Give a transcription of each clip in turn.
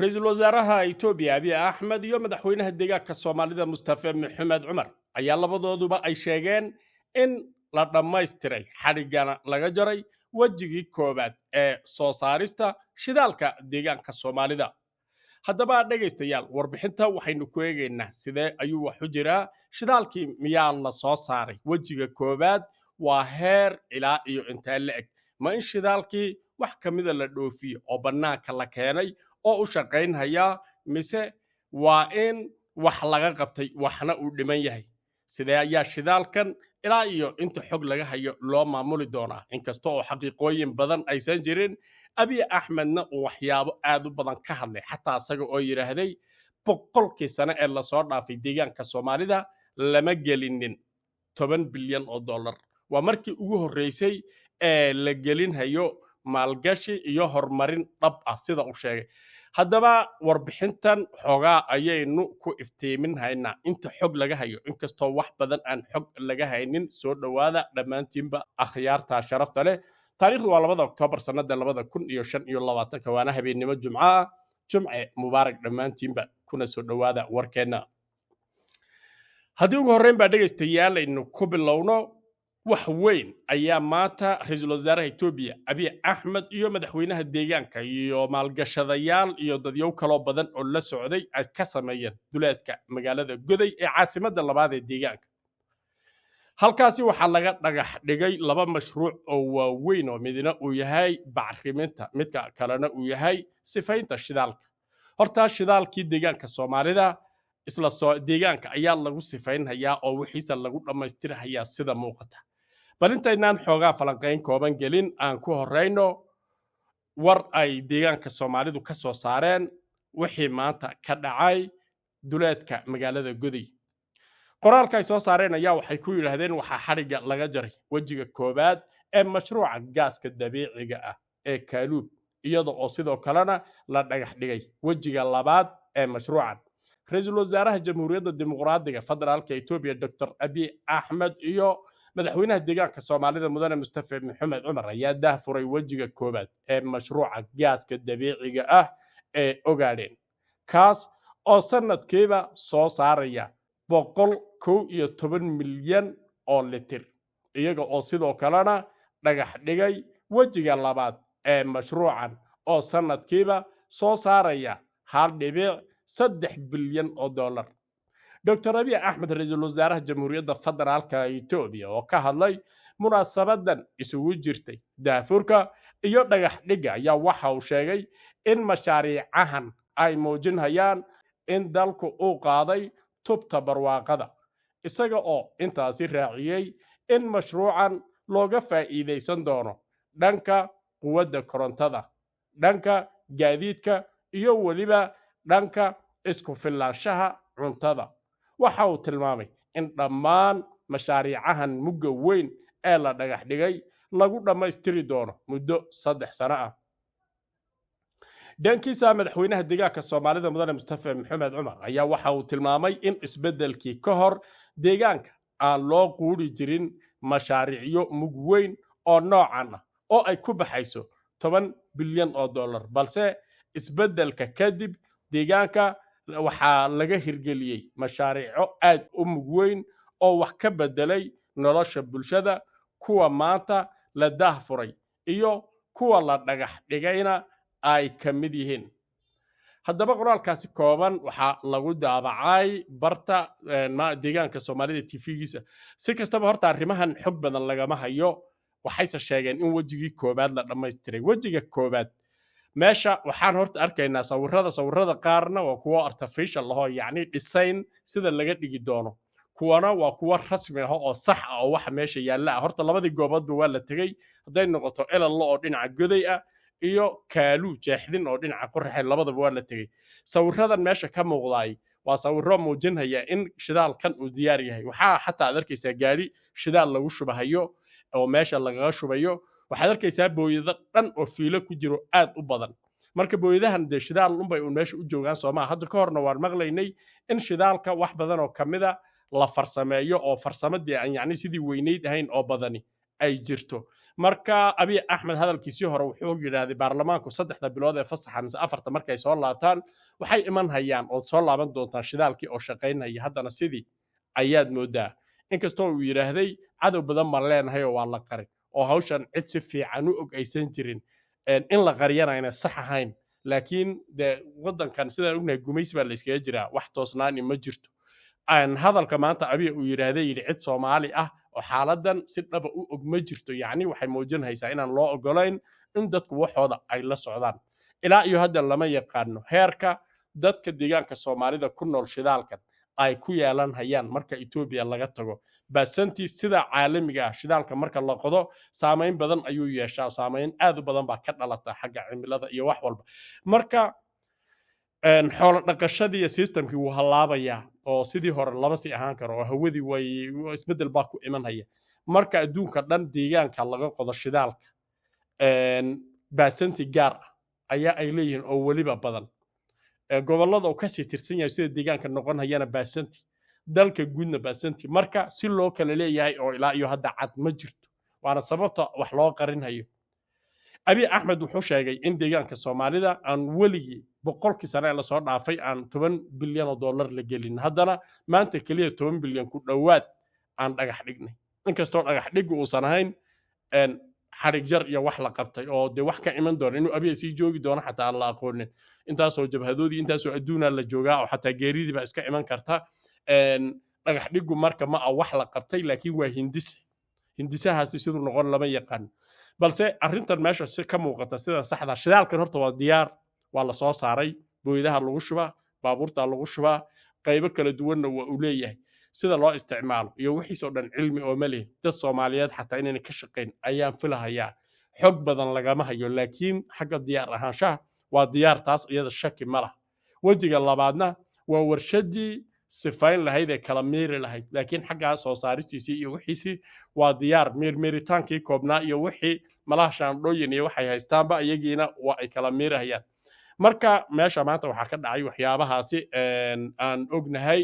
ra-iisul wasaaraha Itoobiya Abiy Ahmed iyo madaxweynaha deegaanka Soomaalida Mustafa Maxamed Cumar ayaa labadooduba ay sheegeen in la dhammaystiray xadhigana laga jaray wejigii koowaad ee soo saarista shidaalka deegaanka Soomaalida. Haddaba dhegaystayaal, warbixinta waxaynu ku eegaynaa sidee ayuu wax u jiraa, shidaalkii miyaa la soo saaray wejiga koowaad, waa heer ilaa iyo intaa la eg, ma in shidaalkii wax ka mida la dhoofiyo oo bannaanka la keenay oo u shaqaynhaya, mise waa in wax laga qabtay waxna uu dhiman yahay. Sidee ayaa shidaalkan ilaa iyo inta xog laga hayo loo maamuli doonaa, inkasta oo xaqiiqooyin badan aysan jirin. Abiy Ahmedna uu waxyaabo aad u badan ka hadlay, xataa isaga oo yidhaahday boqolkii sane ee lasoo dhaafay deegaanka Soomaalida lama gelinin 10 bilyan oo dollar. Waa markii ugu horreysay ee la gelinhayo maalgashi iyo horumarin dhab ah sida uu sheegay. Haddaba warbixintan xoogaa ayaynu ku iftiiminhaynaa inta xog laga hayo, inkastoo wax badan aan xog laga haynin. Soo dhowaada dhammaantiinba akhyaarta sharafta leh. taariikhdu waa 2 Oktoobar sanada 2025 waana habeenimo Jumco ah. Jumce mubaarak dhammaantiinba, kuna soo dhowaada warkeenna. Haddii ugu horreyn baa dhegaystayaal aynu ku bilowno, wax weyn ayaa maanta ra-iisul wasaaraha Itoobiya Abiy Ahmed iyo madaxweynaha deegaanka iyo maalgashadayaal iyo dadyow kaloo badan oo la socday ay ka sameeyeen duleedka magaalada Goday ee caasimadda labaad ee deegaanka. Halkaasi waxaa laga dhagax dhigay 2 mashruuc oo waaweyn oo midna uu yahay bacriminta, midka kalena uu yahay sifaynta shidaalka. Horta shidaalkii deegaanka Soomaalida isla soo deegaanka ayaa lagu sifaynhayaa oo wixiisa lagu dhammaystirhayaa sida muuqata. Bal intaynaan xoogaa falanqayn kooban gelin, aan ku horeyno war ay deegaanka Soomaalidu ka soo saareen wixii maanta ka dhacay duleedka magaalada Goday. qoraalka ay soo saareen ayaa waxay ku yiraahdeen waxaa xadhiga laga jaray wejiga koowaad ee mashruuca gaaska dabiiciga ah ee Kaalub, iyadoo oo sidoo kalena la dhagax dhigay wejiga labaad ee mashruucan. ra-iisul wasaaraha Jamhuuriyadda Dimuqraadiga Federaalka Itoobiya Dr. Abiy Ahmed iyo madaxweynaha deegaanka Soomaalida Mudane Mustafa Maxamed Cumar ayaa daahfuray wejiga koowaad ee mashruuca gaaska dabiiciga ah ee Ogaadeen, kaas oo sanadkiiba soo saaraya 111 milyan oo litir, iyaga oo sidoo kalena dhagax dhigay wejiga labaad ee mashruucan oo sanadkiiba soo saaraya 1.3 bilyan oo dollar. Dr. Abiy Ahmed, ra-iisul wasaaraha Jamhuuriyadda Federaalka Itoobiya, oo ka hadlay munaasabadan isugu jirtay daahfurka iyo dhagax dhigga, ayaa waxa uu sheegay in mashaariicahan ay muujinayaan in dalku uu qaaday tubta barwaaqada, isaga oo intaasi raaciyay in mashruucan looga faa'iideysan doono dhanka quwadda korontada, dhanka gaadiidka iyo weliba dhanka isku filaanshaha cuntada. Waxa uu tilmaamay in dhammaan mashaariicahan mugga weyn ee la dhagax dhigay lagu dhammaystiri doono muddo 3 sano ah. dhankiisa madaxweynaha deegaanka Soomaalida Mudane Mustafa Maxamed Cumar ayaa waxa uu tilmaamay in isbeddelkii ka hor deegaanka aan loo quuri jirin mashaariicyo mug weyn oo noocan ah oo ay ku baxayso 10 bilyan oo dollar, balse isbeddelka kadib deegaanka waxaa laga hirgeliyey mashaariico aad u mug weyn oo wax ka beddelay nolosha bulshada, kuwa maanta la daahfuray iyo kuwa la dhagax dhigayna ay ka mid yihiin. Haddaba qoraalkaasi kooban waxaa lagu daabacay barta deegaanka Soomaalida TV-giisa. Si kastaba horta arrimahan xog badan lagama hayo, waxayse sheegeen in wejigii koowaad la dhammaystiray. wejiga koowaad meesha waxaan horta arkaynaa sawirada qaarna waa kuwa artificial ah oo yacni design sida laga dhigi doono, kuwana waa kuwa rasmi ah oo sax ah oo waxa meesha yaalla. Horta labadii gooboodba waa la tegey, hadday noqoto Elalo oo dhinaca Goday ah iyo Kaaluu jeexdin oo dhinaca Qorraxay, labadaba waa la tegey. sawiradan meesha ka muuqday waa sawiro muujinaya in shidaalkan uu diyaar yahay. waxaa xataa aad arkaysaa gaari shidaal lagu shubahayo oo meesha lagaga shubayo. waxaad arkaysaa booyado dhan oo fiilo ku jiro aad u badan. marka booyadahan de shidaal unbay meesha u joogaan Soomaa. hadda ka horna waan maqlaynay in shidaalka wax badan oo kamida la farsameeyo oo farsamadii aan yacni sidii weynayd ahayn oo badani ay jirto. marka abiy axmed hadalkiisii hore wuxuu yidhaahday baarlamaanku 3 bilood ee fasaxa mise 4 markay soo laabtaan waxay iman hayaan oo soo laaban doontaan shidaalkii oo shaqaynaya haddana sidii ayaad moodaa inkastoo uu yidhaahday cadow badan baan leenahay oo waa la qarin oo hawshan cid si fiican u og aysan jirin in la qariyana inay sax ahayn laakiin de waddankan sidaan ognahay gumaysi baa la iskaga jiraa wax toosnaani ma jirto hadalka maanta abiy uu yidhaahday yidhi cid soomaali ah oo xaaladan si dhaba u og ma jirto yacni waxay muujinaysaa inaan loo ogolayn in dadku waxooda ay la socdaan ilaa iyo hadda lama yaqaano heerka dadka deegaanka soomaalida ku nool shidaalkan ay ku yeelan hayaan marka etoobiya laga tago baasantii sida caalamiga ah shidaalka marka la qodo saamayn badan ayuu yeeshaa saamayn aad u badan baa ka dhalata xagga cimilada iyo wax walba marka xoolo dhaqashadii iyo systemkii wuu halaabayaa oo sidii hore lama sii ahaan karo oo hawadii way isbeddel baa ku imanaya marka adduunka dhan deegaanka laga qodo shidaalka baasanti gaar ah ayaa ay leeyihiin oo weliba badan gobollada uu kasii tirsan yahay sida deegaanka noqon hayana baasanti dalka guudna baasanti marka si loo kala leeyahay oo ilaa iyo hadda cad ma jirto waana sababta wax loo qarinhayo abiy axmed wuxuu sheegay in deegaanka soomaalida aan weligii boqolkii sane ee lasoo dhaafay aan 10 bilyan oo dollar la gelin haddana maanta keliya 10 bilyan ku dhowaad aan dhagax dhignay inkastoo dhagax dhiggu uusan ahayn xarig jar iyo wax la qabtay oo de wax ka iman doona inuu abiy sii joogi doono xataa aan la aqoonin intaasoo jabhadoodii intaasoo adduunaa la joogaa oo xataa geeridii baa iska iman karta dhagax dhiggu marka ma ah wax la qabtay laakiin waa hindisahaasi siduu noqon lama yaqaan balse arrintan meesha si ka muuqata sida saxda shidaalkan horta waa diyaar waa la soo saaray booyadaha lagu shubaa baabuurta lagu shubaa qaybo kala duwanna waa uu leeyahay sida loo isticmaalo iyo wixiisoo dhan cilmi oo ma leh dad soomaaliyeed xataa inayna ka shaqayn ayaan filahayaa xog badan lagama hayo laakiin xagga diyaar ahaanshaha waa diyaar taas iyada shaki ma lah wejiga labaadna waa warshadii sifayn lahayd ee kala miiri lahayd laakiin xaggaa soo saaristiisii iyo wixiisii waa diyaar miirmiiritaankii koobnaa iyo wixii malaha shaandhooyin iyo waxay haystaanba iyagiina waa ay kala miirahayaan marka meesha maanta waxaa ka dhacay waxyaabahaasi aan ognahay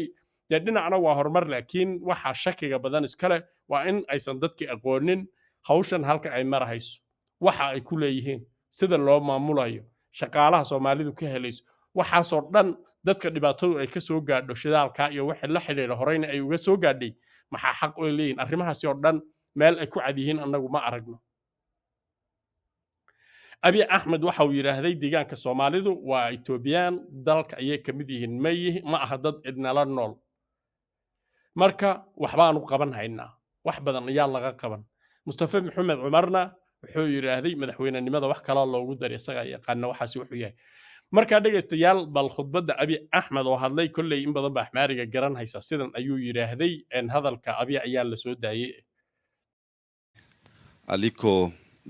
dee dhinacna waa horumar laakiin waxa shakiga badan iska leh waa in aysan dadkii aqoonin hawshan halka ay marahayso waxa ay ku leeyihiin sida loo maamulayo shaqaalaha soomaalidu ka helayso waxaasoo dhan dadka dhibaatadu ay ka soo gaadho shidaalka iyo wixii la xidhiidha horeyna ay uga soo gaadhay maxaa xaq u leeyihiin arrimahaasi oo dhan meel ay ku cad yihiin annagu ma aragno abiy axmed waxa uu yidhaahday deegaanka soomaalidu waa etoobiyaan dalka ayay ka mid yihiin ma aha dad cidnala nool marka waxbaanu qaban haynaa wax badan ayaa laga qaban mustafa maxamed cumarna wuxuu yidhaahday madaxweynenimada wax kaloo loogu daray isagaa yaqaana waxaasi wuxuu yahay markaa dhegaystayaal bal khudbadda abiy axmed oo hadlay kolley in badan ba axmaariga garan haysa sidan ayuu yidhaahday hadalka abiy ayaa la soo daayey aliko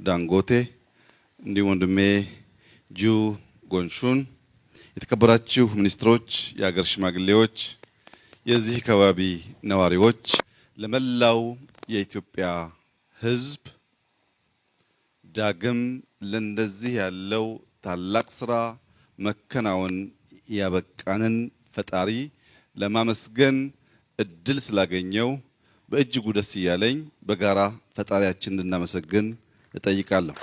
dangote እንዲሁም ወንድሜ ጁ ጎንሹን የተከበራችሁ ሚኒስትሮች የሀገር ሽማግሌዎች የዚህ ከባቢ ነዋሪዎች ለመላው የኢትዮጵያ ሕዝብ ዳግም ለእንደዚህ ያለው ታላቅ ስራ መከናወን ያበቃንን ፈጣሪ ለማመስገን እድል ስላገኘው በእጅጉ ደስ እያለኝ በጋራ ፈጣሪያችንን እንድናመሰግን እጠይቃለሁ።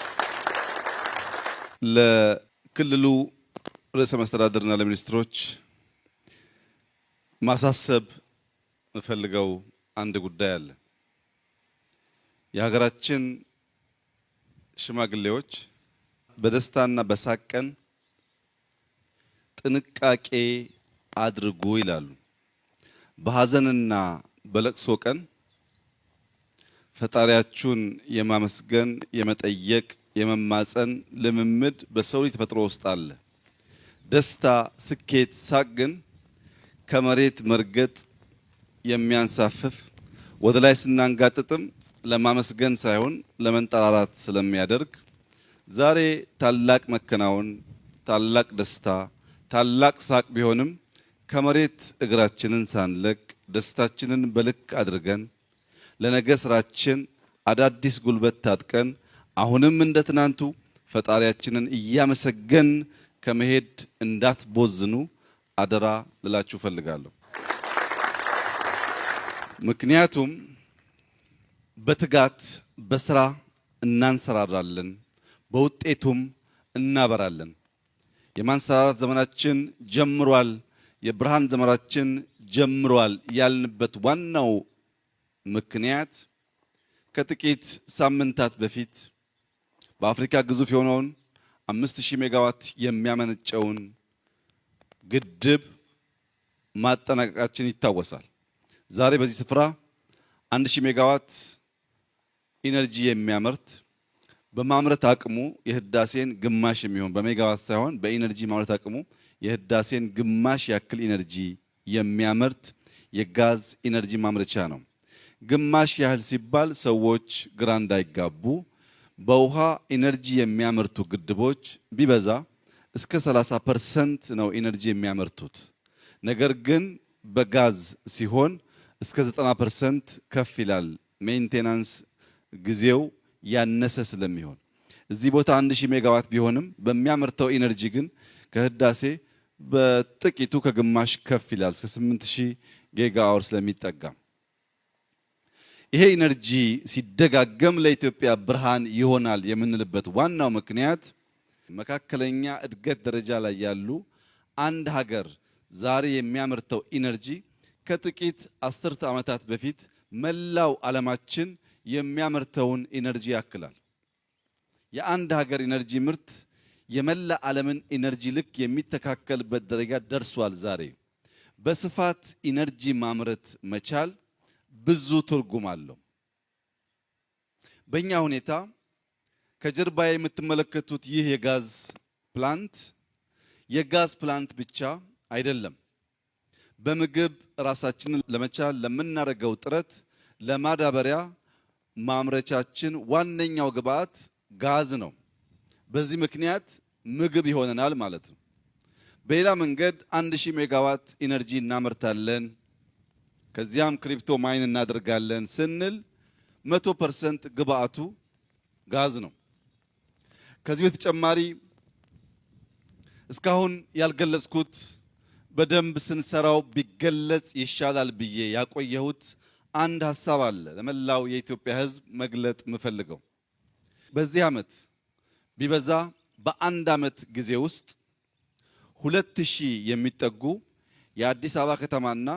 ለክልሉ ርዕሰ መስተዳድርና ለሚኒስትሮች ማሳሰብ የምፈልገው አንድ ጉዳይ አለ። የሀገራችን ሽማግሌዎች በደስታና በሳቅ ቀን ጥንቃቄ አድርጉ ይላሉ። በሐዘንና በለቅሶ ቀን ፈጣሪያችሁን የማመስገን የመጠየቅ የመማፀን ልምምድ በሰው ልጅ ተፈጥሮ ውስጥ አለ። ደስታ፣ ስኬት፣ ሳቅ ግን ከመሬት መርገጥ የሚያንሳፍፍ ወደ ላይ ስናንጋጥጥም ለማመስገን ሳይሆን ለመንጠራራት ስለሚያደርግ ዛሬ ታላቅ መከናወን፣ ታላቅ ደስታ፣ ታላቅ ሳቅ ቢሆንም ከመሬት እግራችንን ሳንለቅ ደስታችንን በልክ አድርገን ለነገ ስራችን አዳዲስ ጉልበት ታጥቀን አሁንም እንደ ትናንቱ ፈጣሪያችንን እያመሰገን ከመሄድ እንዳትቦዝኑ አደራ ልላችሁ ፈልጋለሁ። ምክንያቱም በትጋት በስራ እናንሰራራለን፣ በውጤቱም እናበራለን። የማንሰራራት ዘመናችን ጀምሯል፣ የብርሃን ዘመናችን ጀምሯል ያልንበት ዋናው ምክንያት ከጥቂት ሳምንታት በፊት በአፍሪካ ግዙፍ የሆነውን 5000 ሜጋዋት የሚያመነጨውን ግድብ ማጠናቀቃችን ይታወሳል። ዛሬ በዚህ ስፍራ 1000 ሜጋዋት ኢነርጂ የሚያመርት በማምረት አቅሙ የህዳሴን ግማሽ የሚሆን በሜጋዋት ሳይሆን በኢነርጂ ማምረት አቅሙ የህዳሴን ግማሽ ያክል ኢነርጂ የሚያመርት የጋዝ ኢነርጂ ማምረቻ ነው። ግማሽ ያህል ሲባል ሰዎች ግራ እንዳይጋቡ፣ በውሃ ኢነርጂ የሚያመርቱ ግድቦች ቢበዛ እስከ 30% ነው ኢነርጂ የሚያመርቱት። ነገር ግን በጋዝ ሲሆን እስከ 90% ከፍ ይላል። ሜንቴናንስ ጊዜው ያነሰ ስለሚሆን እዚህ ቦታ 1000 ሜጋዋት ቢሆንም በሚያመርተው ኢነርጂ ግን ከህዳሴ በጥቂቱ ከግማሽ ከፍ ይላል እስከ 8000 ጊጋ አወር ስለሚጠጋ ይሄ ኢነርጂ ሲደጋገም ለኢትዮጵያ ብርሃን ይሆናል የምንልበት ዋናው ምክንያት መካከለኛ እድገት ደረጃ ላይ ያሉ አንድ ሀገር ዛሬ የሚያመርተው ኢነርጂ ከጥቂት አስርተ ዓመታት በፊት መላው ዓለማችን የሚያመርተውን ኢነርጂ ያክላል። የአንድ ሀገር ኢነርጂ ምርት የመላ ዓለምን ኢነርጂ ልክ የሚተካከልበት ደረጃ ደርሷል። ዛሬ በስፋት ኢነርጂ ማምረት መቻል ብዙ ትርጉም አለው። በእኛ ሁኔታ ከጀርባ የምትመለከቱት ይህ የጋዝ ፕላንት ብቻ አይደለም። በምግብ ራሳችንን ለመቻል ለምናደርገው ጥረት ለማዳበሪያ ማምረቻችን ዋነኛው ግብአት ጋዝ ነው። በዚህ ምክንያት ምግብ ይሆነናል ማለት ነው። በሌላ መንገድ 1000 ሜጋዋት ኢነርጂ እናመርታለን፣ ከዚያም ክሪፕቶ ማይን እናደርጋለን ስንል 100% ግብአቱ ጋዝ ነው። ከዚህ በተጨማሪ እስካሁን ያልገለጽኩት በደንብ ስንሰራው ቢገለጽ ይሻላል ብዬ ያቆየሁት አንድ ሐሳብ አለ ለመላው የኢትዮጵያ ሕዝብ መግለጥ የምፈልገው። በዚህ ዓመት ቢበዛ በአንድ ዓመት ጊዜ ውስጥ 2000 የሚጠጉ የአዲስ አበባ ከተማና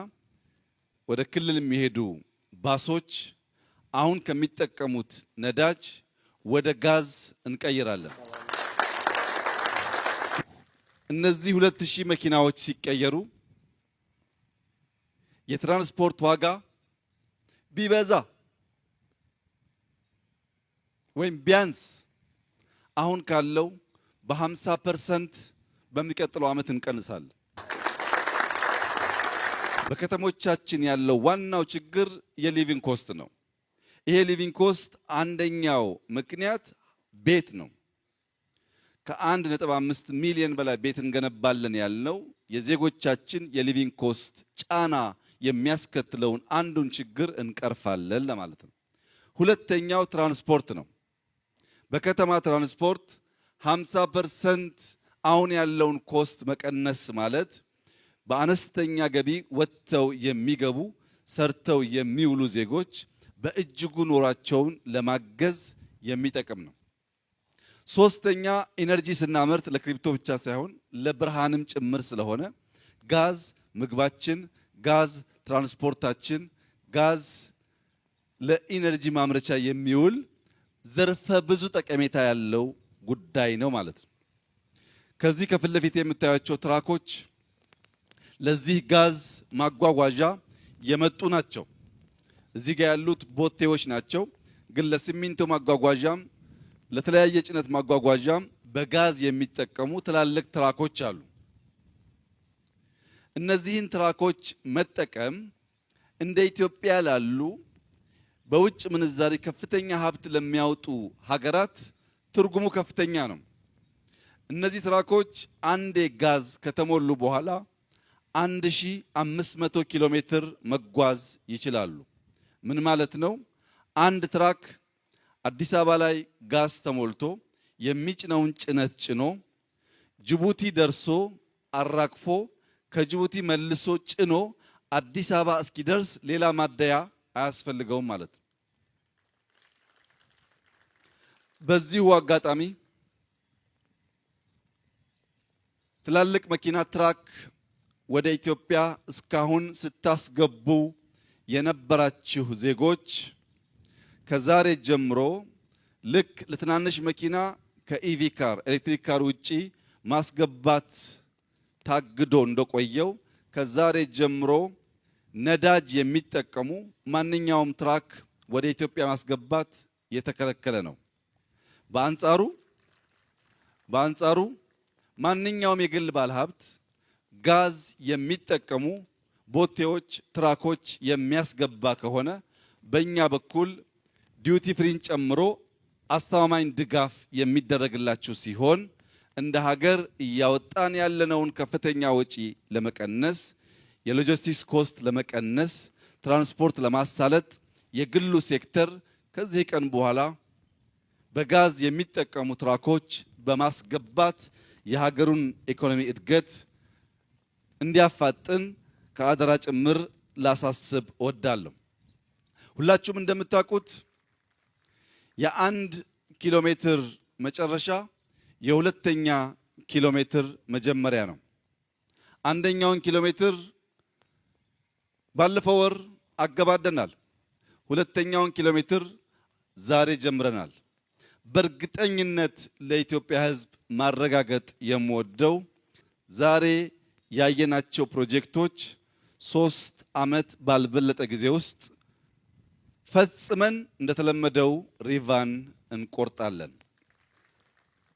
ወደ ክልል የሚሄዱ ባሶች አሁን ከሚጠቀሙት ነዳጅ ወደ ጋዝ እንቀይራለን። እነዚህ 2000 መኪናዎች ሲቀየሩ የትራንስፖርት ዋጋ ቢበዛ ወይም ቢያንስ አሁን ካለው በ50% በሚቀጥለው ዓመት እንቀንሳለን። በከተሞቻችን ያለው ዋናው ችግር የሊቪንግ ኮስት ነው። ይሄ ሊቪንግ ኮስት አንደኛው ምክንያት ቤት ነው። ከ1.5 ሚሊዮን በላይ ቤት እንገነባለን ያልነው የዜጎቻችን የሊቪንግ ኮስት ጫና የሚያስከትለውን አንዱን ችግር እንቀርፋለን ለማለት ነው። ሁለተኛው ትራንስፖርት ነው። በከተማ ትራንስፖርት 50% አሁን ያለውን ኮስት መቀነስ ማለት በአነስተኛ ገቢ ወጥተው የሚገቡ ሰርተው የሚውሉ ዜጎች በእጅጉ ኑሯቸውን ለማገዝ የሚጠቅም ነው። ሶስተኛ ኢነርጂ ስናመርት ለክሪፕቶ ብቻ ሳይሆን ለብርሃንም ጭምር ስለሆነ ጋዝ ምግባችን፣ ጋዝ ትራንስፖርታችን፣ ጋዝ ለኢነርጂ ማምረቻ የሚውል ዘርፈ ብዙ ጠቀሜታ ያለው ጉዳይ ነው ማለት ነው። ከዚህ ከፊት ለፊት የምታዩቸው ትራኮች ለዚህ ጋዝ ማጓጓዣ የመጡ ናቸው። እዚህ ጋር ያሉት ቦቴዎች ናቸው። ግን ለሲሚንቶ ማጓጓዣም ለተለያየ ጭነት ማጓጓዣም በጋዝ የሚጠቀሙ ትላልቅ ትራኮች አሉ። እነዚህን ትራኮች መጠቀም እንደ ኢትዮጵያ ላሉ በውጭ ምንዛሪ ከፍተኛ ሀብት ለሚያወጡ ሀገራት ትርጉሙ ከፍተኛ ነው። እነዚህ ትራኮች አንዴ ጋዝ ከተሞሉ በኋላ 1500 ኪሎ ሜትር መጓዝ ይችላሉ። ምን ማለት ነው? አንድ ትራክ አዲስ አበባ ላይ ጋዝ ተሞልቶ የሚጭነውን ጭነት ጭኖ ጅቡቲ ደርሶ አራግፎ ከጅቡቲ መልሶ ጭኖ አዲስ አበባ እስኪደርስ ሌላ ማደያ አያስፈልገውም ማለት ነው። በዚሁ አጋጣሚ ትላልቅ መኪና ትራክ ወደ ኢትዮጵያ እስካሁን ስታስገቡ የነበራችሁ ዜጎች ከዛሬ ጀምሮ ልክ ለትናንሽ መኪና ከኢቪ ካር ኤሌክትሪክ ካር ውጪ ማስገባት ታግዶ እንደቆየው ከዛሬ ጀምሮ ነዳጅ የሚጠቀሙ ማንኛውም ትራክ ወደ ኢትዮጵያ ማስገባት የተከለከለ ነው። በአንጻሩ ማንኛውም የግል ባለሀብት ጋዝ የሚጠቀሙ ቦቴዎች፣ ትራኮች የሚያስገባ ከሆነ በእኛ በኩል ዲዩቲ ፍሪን ጨምሮ አስተማማኝ ድጋፍ የሚደረግላችሁ ሲሆን እንደ ሀገር እያወጣን ያለነውን ከፍተኛ ወጪ ለመቀነስ፣ የሎጂስቲክስ ኮስት ለመቀነስ፣ ትራንስፖርት ለማሳለጥ የግሉ ሴክተር ከዚህ ቀን በኋላ በጋዝ የሚጠቀሙ ትራኮች በማስገባት የሀገሩን ኢኮኖሚ እድገት እንዲያፋጥን ከአደራ ጭምር ላሳስብ እወዳለሁ። ሁላችሁም እንደምታውቁት የ1 ኪሎ ሜትር መጨረሻ የ2ኛ ኪሎ ሜትር መጀመሪያ ነው። 1ኛውን ኪሎ ሜትር ባለፈው ወር አገባደናል። 2ኛውን ኪሎ ሜትር ዛሬ ጀምረናል። በእርግጠኝነት ለኢትዮጵያ ሕዝብ ማረጋገጥ የምወደው ዛሬ ያየናቸው ፕሮጀክቶች 3 ዓመት ባልበለጠ ጊዜ ውስጥ ፈጽመን እንደተለመደው ሪቫን እንቆርጣለን።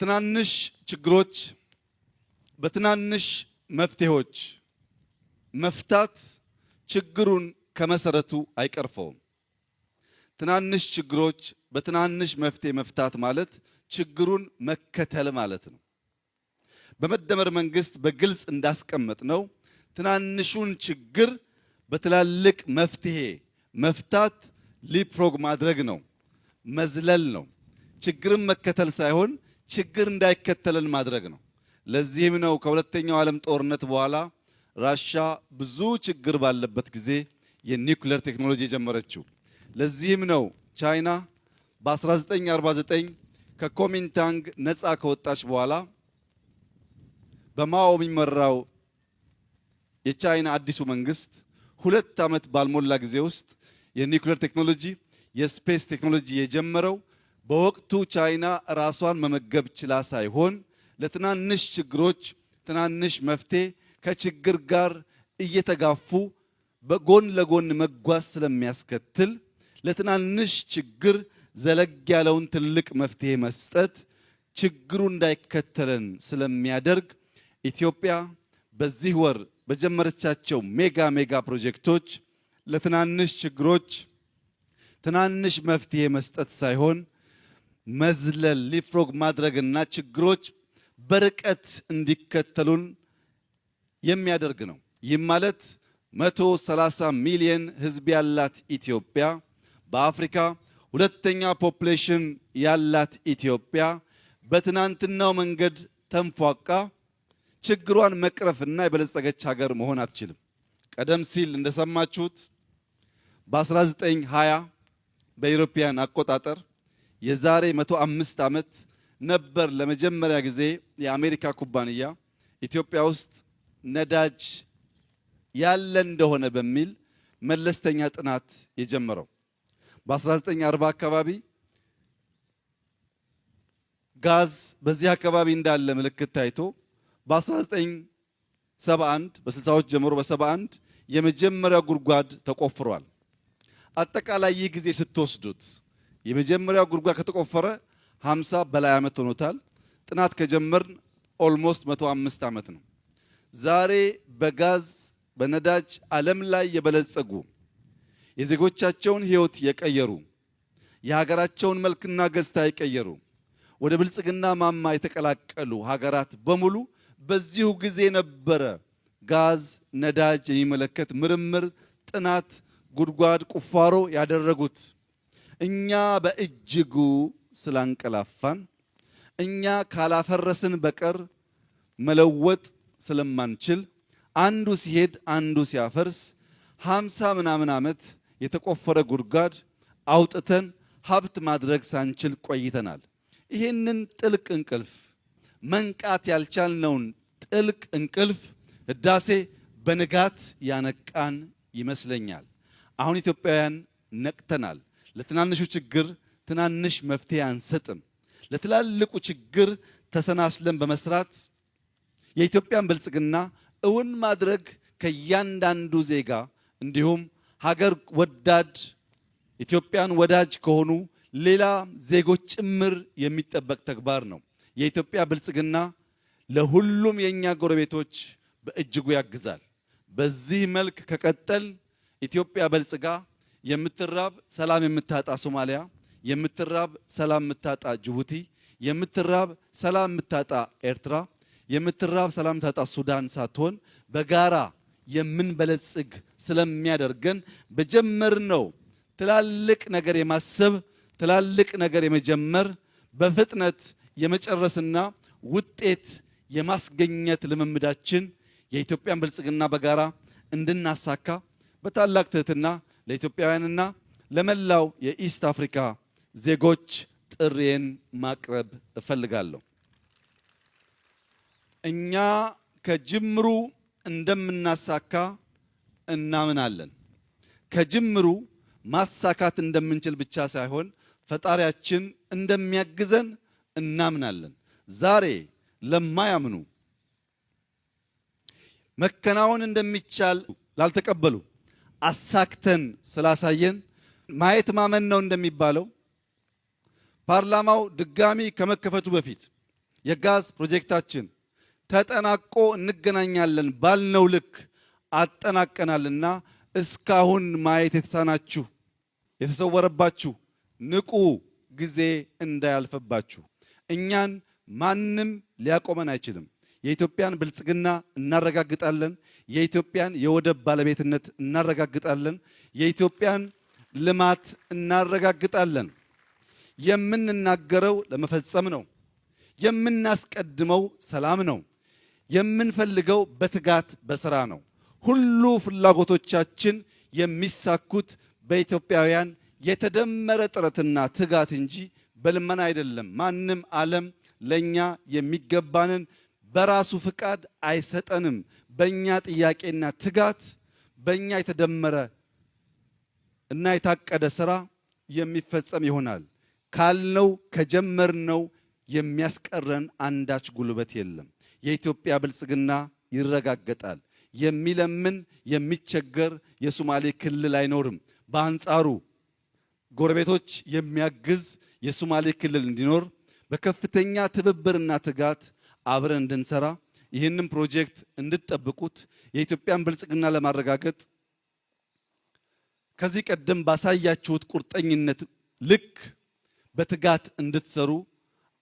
ትናንሽ ችግሮች በትናንሽ መፍትሄዎች መፍታት ችግሩን ከመሰረቱ አይቀርፈውም። ትናንሽ ችግሮች በትናንሽ መፍትሄ መፍታት ማለት ችግሩን መከተል ማለት ነው። በመደመር መንግስት በግልጽ እንዳስቀመጥ ነው ትናንሹን ችግር በትላልቅ መፍትሄ መፍታት ሊፕሮግ ማድረግ ነው፣ መዝለል ነው። ችግርን መከተል ሳይሆን ችግር እንዳይከተለን ማድረግ ነው። ለዚህም ነው ከሁለተኛው ዓለም ጦርነት በኋላ ራሻ ብዙ ችግር ባለበት ጊዜ የኒውክሌር ቴክኖሎጂ የጀመረችው። ለዚህም ነው ቻይና በ1949 ከኮሚንታንግ ነፃ ከወጣች በኋላ በማኦ የሚመራው የቻይና አዲሱ መንግስት 2 ዓመት ባልሞላ ጊዜ ውስጥ የኒውክሌር ቴክኖሎጂ የስፔስ ቴክኖሎጂ የጀመረው። በወቅቱ ቻይና ራሷን መመገብ ችላ ሳይሆን ለትናንሽ ችግሮች ትናንሽ መፍትሄ ከችግር ጋር እየተጋፉ በጎን ለጎን መጓዝ ስለሚያስከትል ለትናንሽ ችግር ዘለግ ያለውን ትልቅ መፍትሄ መስጠት ችግሩ እንዳይከተለን ስለሚያደርግ ኢትዮጵያ በዚህ ወር በጀመረቻቸው ሜጋ ፕሮጀክቶች ለትናንሽ ችግሮች ትናንሽ መፍትሄ መስጠት ሳይሆን መዝለል ሊፍሮግ ማድረግና ችግሮች በርቀት እንዲከተሉን የሚያደርግ ነው። ይህም ማለት 130 ሚሊዮን ሕዝብ ያላት ኢትዮጵያ በአፍሪካ 2ኛ ፖፑሌሽን ያላት ኢትዮጵያ በትናንትናው መንገድ ተንፏቃ ችግሯን መቅረፍና የበለጸገች ሀገር መሆን አትችልም። ቀደም ሲል እንደሰማችሁት በ1920 በኢሮፒያን አቆጣጠር የዛሬ 105 ዓመት ነበር ለመጀመሪያ ጊዜ የአሜሪካ ኩባንያ ኢትዮጵያ ውስጥ ነዳጅ ያለ እንደሆነ በሚል መለስተኛ ጥናት የጀመረው። በ1940 አካባቢ ጋዝ በዚህ አካባቢ እንዳለ ምልክት ታይቶ በ1971 በ60ዎች ጀምሮ በ71 የመጀመሪያው ጉድጓድ ተቆፍሯል። አጠቃላይ ይህ ጊዜ ስትወስዱት የመጀመሪያው ጉድጓድ ከተቆፈረ 50 በላይ ዓመት ሆኖታል። ጥናት ከጀመርን ኦልሞስት 105 ዓመት ነው። ዛሬ በጋዝ በነዳጅ ዓለም ላይ የበለጸጉ የዜጎቻቸውን ሕይወት የቀየሩ የሀገራቸውን መልክና ገጽታ የቀየሩ ወደ ብልጽግና ማማ የተቀላቀሉ ሀገራት በሙሉ በዚሁ ጊዜ ነበረ ጋዝ ነዳጅ የሚመለከት ምርምር፣ ጥናት፣ ጉድጓድ ቁፋሮ ያደረጉት። እኛ በእጅጉ ስላንቀላፋን እኛ ካላፈረስን በቀር መለወጥ ስለማንችል አንዱ ሲሄድ አንዱ ሲያፈርስ 50 ምናምን ዓመት የተቆፈረ ጉድጓድ አውጥተን ሀብት ማድረግ ሳንችል ቆይተናል። ይህንን ጥልቅ እንቅልፍ መንቃት ያልቻልነውን ጥልቅ እንቅልፍ ህዳሴ በንጋት ያነቃን ይመስለኛል። አሁን ኢትዮጵያውያን ነቅተናል። ለትናንሹ ችግር ትናንሽ መፍትሄ አንሰጥም። ለትላልቁ ችግር ተሰናስለን በመስራት የኢትዮጵያን ብልጽግና እውን ማድረግ ከእያንዳንዱ ዜጋ እንዲሁም ሀገር ወዳድ ኢትዮጵያን ወዳጅ ከሆኑ ሌላ ዜጎች ጭምር የሚጠበቅ ተግባር ነው። የኢትዮጵያ ብልጽግና ለሁሉም የኛ ጎረቤቶች በእጅጉ ያግዛል። በዚህ መልክ ከቀጠል ኢትዮጵያ በልጽጋ የምትራብ ሰላም የምታጣ ሶማሊያ፣ የምትራብ ሰላም የምታጣ ጅቡቲ፣ የምትራብ ሰላም የምታጣ ኤርትራ፣ የምትራብ ሰላም የምታጣ ሱዳን ሳትሆን በጋራ የምንበለጽግ ስለሚያደርገን በጀመርነው ትላልቅ ነገር የማሰብ ትላልቅ ነገር የመጀመር በፍጥነት የመጨረስና ውጤት የማስገኘት ልምምዳችን የኢትዮጵያን ብልጽግና በጋራ እንድናሳካ በታላቅ ትህትና ለኢትዮጵያውያንና ለመላው የኢስት አፍሪካ ዜጎች ጥሪዬን ማቅረብ እፈልጋለሁ። እኛ ከጅምሩ እንደምናሳካ እናምናለን። ከጅምሩ ማሳካት እንደምንችል ብቻ ሳይሆን ፈጣሪያችን እንደሚያግዘን እናምናለን። ዛሬ ለማያምኑ መከናወን እንደሚቻል ላልተቀበሉ አሳክተን ስላሳየን ማየት ማመን ነው እንደሚባለው ፓርላማው ድጋሚ ከመከፈቱ በፊት የጋዝ ፕሮጀክታችን ተጠናቆ እንገናኛለን ባልነው ልክ አጠናቀናልና እስካሁን ማየት የተሳናችሁ የተሰወረባችሁ ንቁ፣ ጊዜ እንዳያልፈባችሁ። እኛን ማንም ሊያቆመን አይችልም። የኢትዮጵያን ብልጽግና እናረጋግጣለን። የኢትዮጵያን የወደብ ባለቤትነት እናረጋግጣለን። የኢትዮጵያን ልማት እናረጋግጣለን። የምንናገረው ለመፈጸም ነው። የምናስቀድመው ሰላም ነው። የምንፈልገው በትጋት በስራ ነው። ሁሉ ፍላጎቶቻችን የሚሳኩት በኢትዮጵያውያን የተደመረ ጥረትና ትጋት እንጂ በልመና አይደለም። ማንም ዓለም ለኛ የሚገባንን በራሱ ፍቃድ አይሰጠንም። በእኛ ጥያቄና ትጋት በእኛ የተደመረ እና የታቀደ ስራ የሚፈጸም ይሆናል። ካልነው ከጀመርነው የሚያስቀረን አንዳች ጉልበት የለም። የኢትዮጵያ ብልጽግና ይረጋገጣል። የሚለምን የሚቸገር የሶማሌ ክልል አይኖርም። በአንጻሩ ጎረቤቶች የሚያግዝ የሶማሌ ክልል እንዲኖር በከፍተኛ ትብብርና ትጋት አብረን እንድንሰራ ይህንን ፕሮጀክት እንድትጠብቁት የኢትዮጵያን ብልጽግና ለማረጋገጥ ከዚህ ቀደም ባሳያችሁት ቁርጠኝነት ልክ በትጋት እንድትሰሩ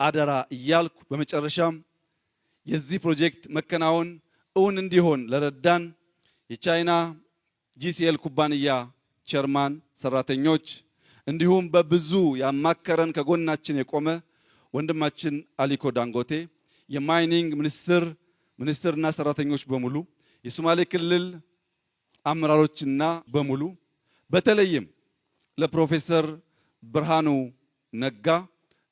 አደራ እያልኩ በመጨረሻም የዚህ ፕሮጀክት መከናወን እውን እንዲሆን ለረዳን የቻይና ጂሲኤል ኩባንያ ቸርማን ሰራተኞች እንዲሁም በብዙ ያማከረን ከጎናችን የቆመ ወንድማችን አሊኮ ዳንጎቴ፣ የማይኒንግ ሚኒስትርና ሰራተኞች በሙሉ፣ የሶማሌ ክልል አመራሮችና በሙሉ፣ በተለይም ለፕሮፌሰር ብርሃኑ ነጋ፣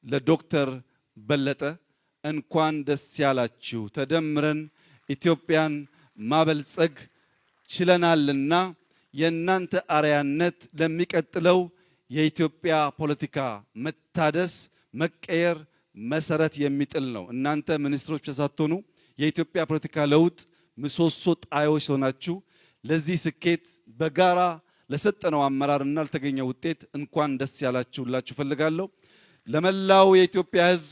ለዶክተር በለጠ እንኳን ደስ ያላችሁ። ተደምረን ኢትዮጵያን ማበልጸግ ችለናልና የእናንተ አርያነት ለሚቀጥለው የኢትዮጵያ ፖለቲካ መታደስ መቀየር መሰረት የሚጥል ነው። እናንተ ሚኒስትሮች ተሳትቶኑ የኢትዮጵያ ፖለቲካ ለውጥ ምሰሶ ጣዮች ሆናችሁ ለዚህ ስኬት በጋራ ለሰጠነው አመራርና ለተገኘው ውጤት እንኳን ደስ ያላችሁ ላችሁ ፈልጋለሁ። ለመላው የኢትዮጵያ ሕዝብ